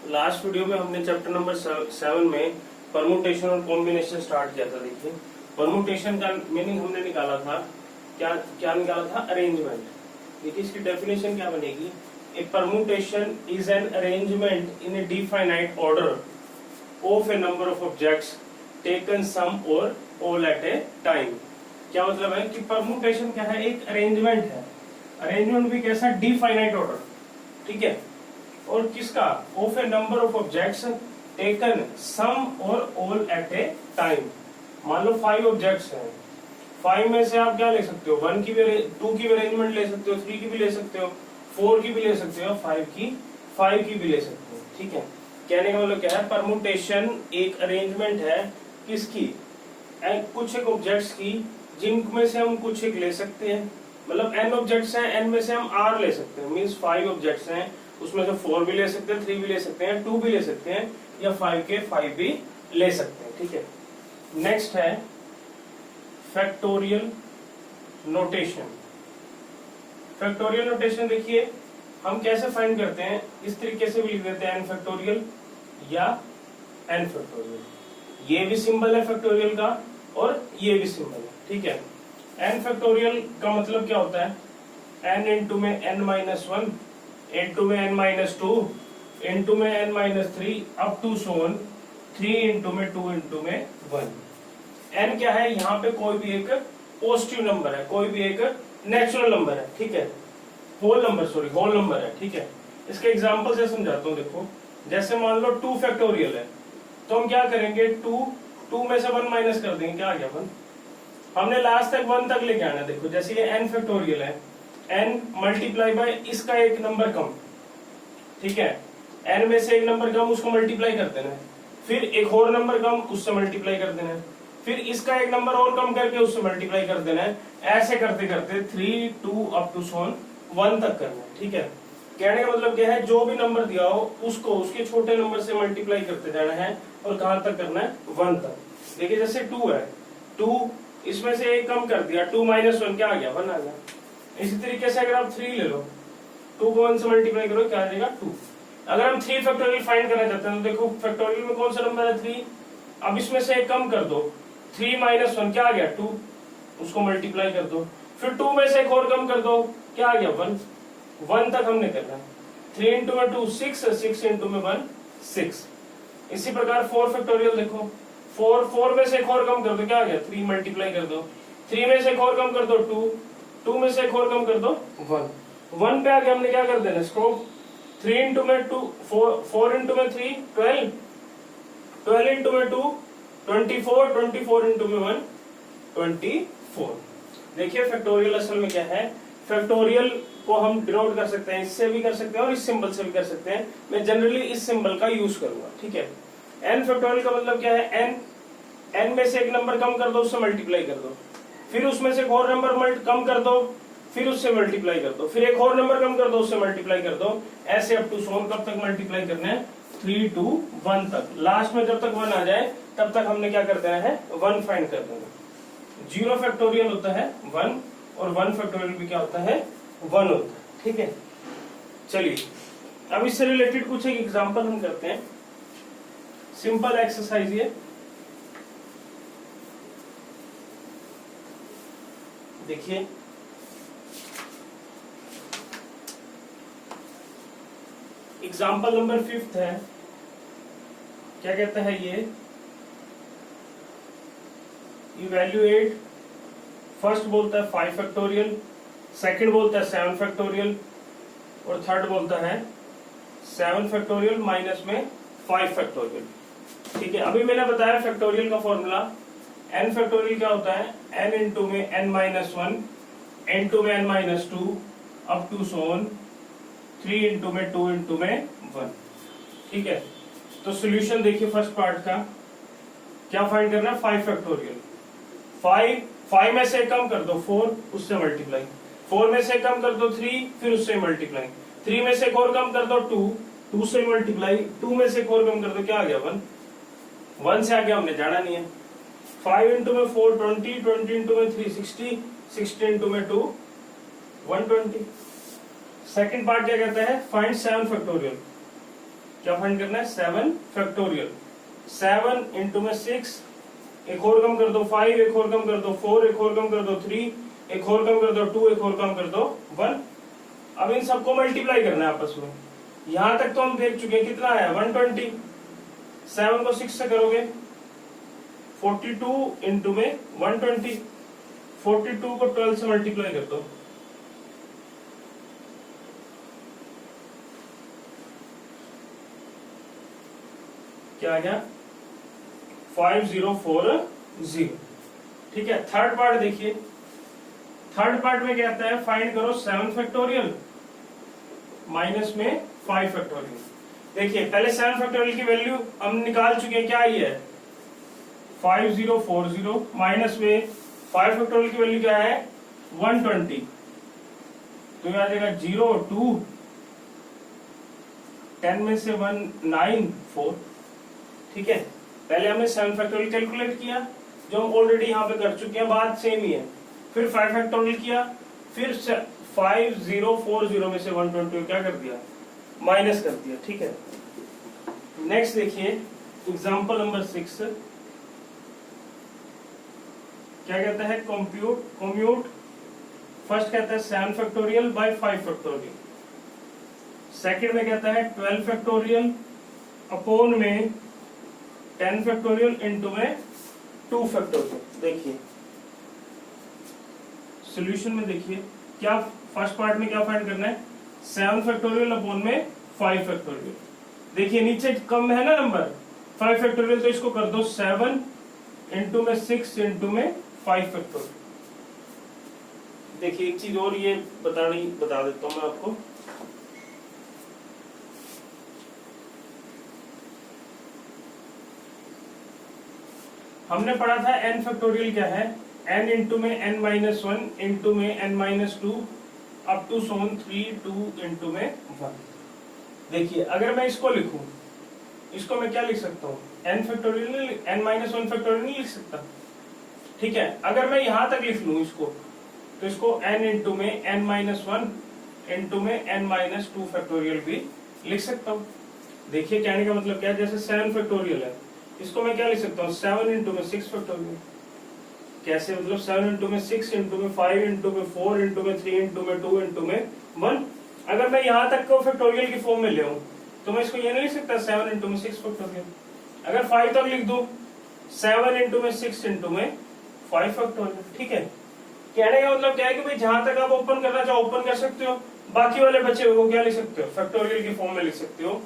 Last video में हमने chapter number 7 में परमुटेशन और कॉम्बिनेशन स्टार्ट किया था। देखिए परमुटेशन का मीनिंग हमने निकाला था, क्या निकाला था? अरेंजमेंट। देखिए इसकी डेफिनेशन क्या बनेगी? A permutation is an arrangement in a definite order of a number of objects taken सम और ऑल एट ए टाइम। क्या मतलब है कि परमुटेशन क्या है? एक अरेंजमेंट है। अरेंजमेंट भी कैसा? डिफाइनाइट ऑर्डर, ठीक है। और किसका? Of a number of objects taken सम और ऑल एट ए टाइम। मान लो 5 ऑब्जेक्ट्स हैं, 5 में से आप क्या ले सकते हो? 1 की भी, 2 की भी अरेंजमेंट ले सकते हो, 3 की भी ले सकते हो, 4 की भी ले सकते हो, 5 की भी ले सकते हो, ठीक है। कहने का मतलब क्या है? परमुटेशन एक अरेंजमेंट है किसकी? कुछ एक ऑब्जेक्ट्स की, जिनमें से हम कुछ एक ले सकते हैं। मतलब n ऑब्जेक्ट्स हैं, n में से हम r ले सकते हैं। मींस 5 ऑब्जेक्ट्स हैं, उसमें से 4 भी ले सकते हैं, 3 भी ले सकते हैं, 2 भी ले सकते हैं, या 5 के 5 भी ले सकते हैं, ठीक है। नेक्स्ट है फैक्टोरियल नोटेशन। फैक्टोरियल नोटेशन देखिए हम कैसे फाइंड करते हैं? इस तरीके से भी लिख देते हैं n फैक्टोरियल या n फैक्टोरियल। ये भी सिंबल है फैक्टोरियल का और ये भी सिंबल है, ठीक है। n फैक्टोरियल का मतलब क्या होता है? n इंटू में n-1 इंटू में n-2 इंटू में n-3 up to Son 3 into में 2 इंटू में 1। n क्या है? यहाँ पे कोई भी एक पॉजिटिव नंबर है, कोई भी एक नेचुरल नंबर है, ठीक है। होल नंबर है, ठीक है। इसके एग्जांपल से समझाता हूँ। देखो जैसे मान लो 2 फैक्टोरियल है, तो हम क्या करेंगे? 2 में से 1 माइनस कर देंगे, क्या आ गया? 1। हमने लास्ट तक 1 तक लेके आना। देखो जैसे ये n फैक्टोरियल है, n मल्टीप्लाई बाय इसका एक नंबर कम, ठीक है। n में से एक नंबर कम, उसको मल्टीप्लाई कर देना है, फिर एक और नंबर कम, उससे मल्टीप्लाई कर देना है, फिर इसका एक नंबर और कम करके उससे मल्टीप्लाई कर देना है। ऐसे करते करते 3, 2 अप टू सोन 1 तक करना है, ठीक है। कहने का मतलब क्या है? जो भी नंबर दिया हो उसको उसके छोटे नंबर से मल्टीप्लाई करते जाना है, और कहां तक करना है? 1 तक। देखिए जैसे 2 है, 2 इसमें से एक कम कर दिया, 2 माइनस 1 क्या आ गया? 1 आ गया। इसी तरीके से अगर आप 3 ले लो, 2 को 1 से मल्टीप्लाई करो, क्या आ जाएगा? 2। अगर हम 3 फैक्टोरियल फाइंड करना चाहते हैं तो देखो फैक्टोरियल में कौन सा नंबर है? 3। अब इसमें से एक कम कर दो, 3 माइनस 1 क्या आ गया? 2। उसको मल्टीप्लाई कर दो, फिर 2 में से एक और कम कर दो, क्या आ गया? 1 तक हमने करना है। 3 इंटू में 2 6, 6 इंटू में 1 6। इसी प्रकार 4 फैक्टोरियल देखो, 4 में से एक और कम कर दो, क्या आ गया? 3 मल्टीप्लाई कर दो, 3 में से एक और कम कर दो 2 में से एक और कम कर दो 1 पे आगे हमने क्या कर देना? स्कोप 3 इंटू में 2 4 इंटू में 3 12, 12 इंटू में 2 24, 24 इंटू में 1 24। देखिए फैक्टोरियल असल में क्या है? फैक्टोरियल को हम डिनोट कर सकते हैं, इससे भी कर सकते हैं और इस सिंबल से भी कर सकते हैं। मैं जनरली इस सिंबल का यूज करूंगा, ठीक है। n फैक्टोरियल का मतलब क्या है? n में से एक नंबर कम कर दो, उससे मल्टीप्लाई कर दो, फिर उसमें से एक और नंबर कम कर दो, फिर उससे मल्टीप्लाई कर दो, फिर एक और नंबर कम कर दो, उससे मल्टीप्लाई कर दो। ऐसे अप टू सोन कब तक मल्टीप्लाई करना है? 3 to 1 तक। लास्ट में जब तक 1 आ जाए तब तक हमने क्या कर देना है? 1 फाइंड कर देना। 0 फैक्टोरियल होता है 1, और 1 फैक्टोरियल भी क्या होता है? 1 होता है, ठीक है। चलिए अब इससे रिलेटेड कुछ एक एग्जांपल हम करते हैं। सिंपल एक्सरसाइज ये देखिए, एग्जांपल नंबर 5 है। क्या कहता है ये? इवैल्यूएट, फर्स्ट बोलता है 5 फैक्टोरियल, सेकंड बोलता है 7 फैक्टोरियल, और थर्ड बोलता है 7 फैक्टोरियल माइनस में 5 फैक्टोरियल, ठीक है। अभी मैंने बताया फैक्टोरियल का फॉर्मूला। n फैक्टोरियल क्या होता है? n इंटू में n-1 इंटू में n-2 up to Son 3 into में 2 इंटू में 1, ठीक है। तो सोल्यूशन देखिए फर्स्ट पार्ट का क्या फाइंड करना है? 5 फैक्टोरियल। 5 में से कम कर दो 4, उससे मल्टीप्लाई, 4 में से कम कर दो 3, फिर उससे मल्टीप्लाई, 3 में से एक और कम कर दो 2 से मल्टीप्लाई, 2 में से एक और कम कर दो, क्या आ गया? 1 से आगे हमने जाना नहीं है। 5 इंटू में 4 20, 20 इंटू में 3 60, 60 इंटू में 2 120। सेकंड पार्ट क्या कहता है? Find 7 factorial. क्या फाइंड करना है 7 फैक्टोरियल। 7 इंटू में 6, एक और कम कर दो 5, एक और कम कर दो 4, एक और कम कर दो 3, एक और कम कर दो 2, एक और कम कर दो 1। अब इन सबको मल्टीप्लाई करना है आपस में। यहां तक तो हम देख चुके हैं कितना आया 120। 7 को 6 से करोगे 42 इंटू में 120। 42 को 12 से मल्टीप्लाई कर दो, क्या आ गया 5040। ठीक है, थर्ड पार्ट देखिए। थर्ड पार्ट में क्या आता है, फाइंड करो 7 फैक्टोरियल माइनस में 5 फैक्टोरियल। देखिए पहले 7 फैक्टोरियल की वैल्यू हम निकाल चुके हैं, क्या आई है 5040 माइनस में 5 फैक्टोरियल की वैल्यू क्या है 120। तो यह आ जाएगा 0 2 10 में से 1 9 4। ठीक है, पहले हमने 7 फैक्टोरियल कैलकुलेट किया जो हम ऑलरेडी यहाँ पे कर चुके हैं, बात सेम ही है। फिर 5 फैक्टोरियल किया, फिर 5040 में से 120 क्या कर दिया माइनस कर दिया। ठीक है, नेक्स्ट देखिए एग्जांपल नंबर 6 क्या कहता है कम्प्यूट। फर्स्ट कहता है 7 फैक्टोरियल बाय 5 फैक्टोरियल। सेकंड में कहता है 12 फैक्टोरियल अपॉन में 10 फैक्टोरियल इंटू में 2 फैक्टोरियल। देखिए सॉल्यूशन में देखिए क्या फर्स्ट पार्ट में क्या फाइंड करना है 7 फैक्टोरियल अपॉन में 5 फैक्टोरियल। देखिए नीचे कम है ना नंबर 5 फैक्टोरियल, तो इसको कर दो 7 इंटू में 6 इंटू में 5 फैक्टोरियल। देखिए एक चीज और ये बता देता हूं मैं आपको। हमने पढ़ा था n फैक्टोरियल क्या है, n इंटू में n माइनस 1 इंटू में n minus 2 up to 3 2 into में 1। देखिए अगर मैं इसको लिखूं, इसको मैं क्या लिख सकता हूँ n factorial, n minus 1 factorial नहीं लिख सकता। ठीक है, अगर मैं यहां तक लिख लूं इसको, तो इसको n इंटू में n माइनस 1 इंटू में n माइनस 2 फैक्टोरियल भी लिख सकता हूँ। देखिए कहने का मतलब क्या है, जैसे 7 फैक्टोरियल है, इसको मैं क्या लिख सकता हूँ 7 इंटू में 6 फैक्टोरियल। कैसे मतलब 7 इंटू में 6 इंटू में 5 इंटू में 4 इंटू में 3 इंटू में 2 इंटू में 1। अगर मैं यहाँ तक को फैक्टोरियल की फॉर्म में ले आऊं तो मैं इसको ये नहीं लिख सकता 7 इंटू में 6 फैक्टोरियल। अगर 5 तक लिख दूं 7 इंटू में 6 इंटू में 5 फैक्टोरियल। ठीक है, कहने का मतलब क्या है कि भाई जहां तक आप ओपन करना चाहो ओपन कर सकते हो, बाकी वाले बचे हुए को क्या लिख सकते हो फैक्टोरियल की फॉर्म में लिख सकते हो।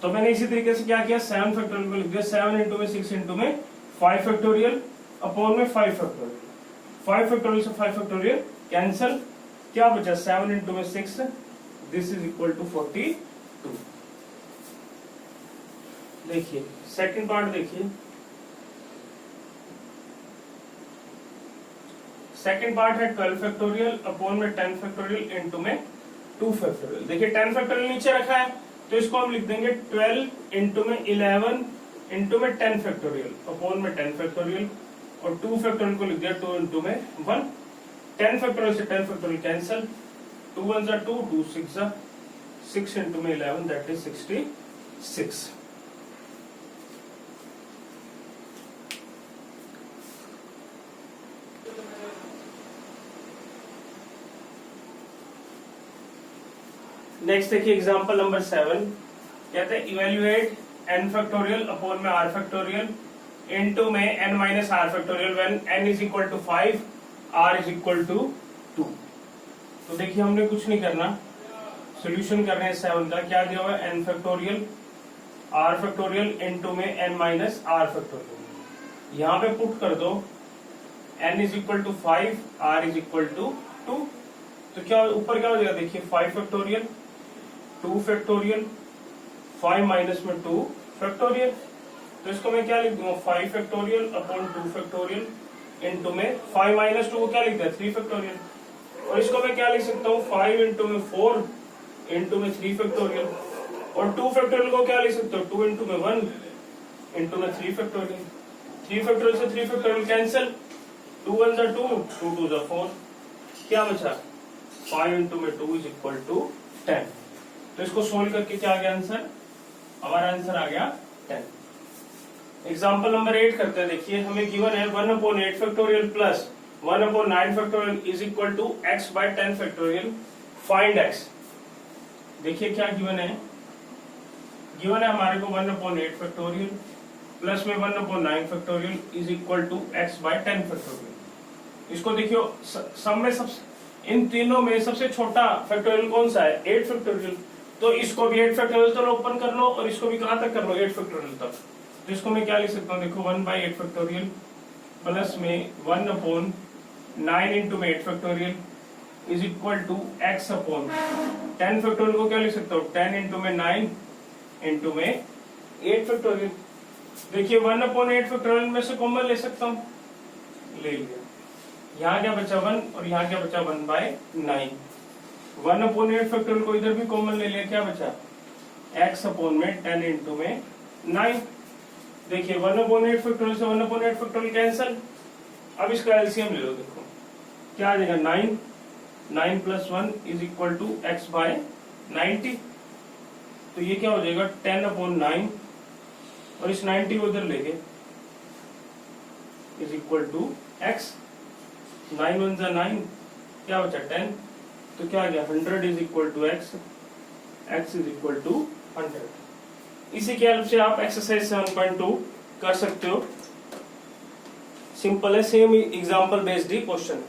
तो मैंने इसी तरीके से क्या किया 7 फैक्टोरियल को लिख दिया 7 इंटू में 6 इंटू में 5 फैक्टोरियल अपॉन में 5 फैक्टोरियल। 5 फैक्टोरियल से 5 फैक्टोरियल कैंसिल, क्या बचा 7 इंटू में 6, दिस इज इक्वल टू 42। देखिए सेकंड पार्ट देखिए, सेकंड पार्ट है 12 फैक्टोरियल अपॉन में 10 फैक्टोरियल इंटू में 2 फैक्टोरियल। देखिए 10 फैक्टोरियल नीचे रखा है तो इसको हम लिख देंगे 12 इंटू में 11 इंटू में 10 फैक्टोरियल अपॉन में 10 फैक्टोरियल, और 2 फैक्टोरियल को लिख दिया 2 इंटू में 1। 10 फैक्टोरियल से 10 फैक्टोरियल कैंसिल, 2 1 जा 2, 2 6 जा 6 इंटू में 11 दैट इज 66। नेक्स्ट देखिए एग्जांपल नंबर 7 कहते हैं इवेल्युएट n फैक्टोरियल अपॉन में r फैक्टोरियल इनटू में n minus r factorial when n is equal to 5 r is equal to 2। तो देखिए हमने कुछ नहीं करना, सॉल्यूशन कर रहे हैं 7 का। क्या दिया हुआ है n factorial r factorial into में n माइनस r फैक्टोरियल। यहाँ पे पुट कर दो n is equal to 5 r is equal to 2। तो क्या ऊपर क्या हो जाएगा देखिए 5 फैक्टोरियल 2 फैक्टोरियल 5 माइनस में 2 फैक्टोरियल। तो इसको मैं क्या लिख दूंगा 5 फैक्टोरियल अपॉन 2 फैक्टोरियल इनटू में 5 माइनस 2 को क्या लिखता है 3 फैक्टोरियल, और इसको मैं क्या लिख सकता हूँ 5 इंटू में 4 इंटू में 3 फैक्टोरियल, और 2 फैक्टोरियल को क्या लिख सकते हो 2 इंटू में 1 इंटू में 3 फैक्टोरियल। 3 फैक्टोरियल से 3 फैक्टोरियल कैंसिल, 2 1 जा 2, 2 2 जा 4, क्या बचा 5 इंटू में 2 इज इक्वल टू 10। तो इसको सोल्व करके क्या आ गया आंसर हमारा आंसर आ गया 10। एग्जाम्पल नंबर 8 करते हैं। देखिए हमें गिवन है 1/8 factorial plus 1/9 factorial is equal to x by 10 factorial, find x। देखिए क्या गिवन है, गिवन है हमारे को 1/8 फैक्टोरियल प्लस में 1/9 factorial is equal to x by 10 factorial. इसको देखियो सब में सबसे, इन तीनों में सबसे छोटा फैक्टोरियल कौन सा है, 8 फैक्टोरियल। तो इसको भी 8 फैक्टोरियल तक ओपन कर लो और इसको भी कहां तक कर लो, 8 फैक्टोरियल तक। तो इसको मैं क्या लिख सकता हूँ, देखो 1/8 फैक्टोरियल प्लस में 1/9 इंटू में 8 factorial is equal to x upon 10 factorial को क्या लिख सकता हूँ, 10 इंटू में 9 इंटू में 8 फैक्टोरियल। देखिए 1/8 फैक्टोरियल में से कॉमन ले सकता हूँ, ले लिया। यहाँ क्या बचा 1 और यहाँ क्या बचा 1/9। 1/8 फैक्टोरियल को इधर भी कॉमन ले लिया, क्या बचा x अपॉन में 10 इंटू में 9। देखिए 1/8 फैक्टोरियल से 1/8 फैक्टोरियल कैंसिल। अब इसका एलसीएम ले लो, देखो क्या आ जाएगा 9 plus 1 is equal to x by 90। तो ये क्या हो जाएगा 10/9 और इस 90 को उधर लेके इज इक्वल टू x। 9 1 जा 9, क्या बचा 10, तो क्या आ गया 100 is equal to x is equal to 100। इसी के हेल्प से आप एक्सरसाइज 7.2 कर सकते हो। सिंपल है, सेम एग्जांपल बेस्ड ही क्वेश्चन।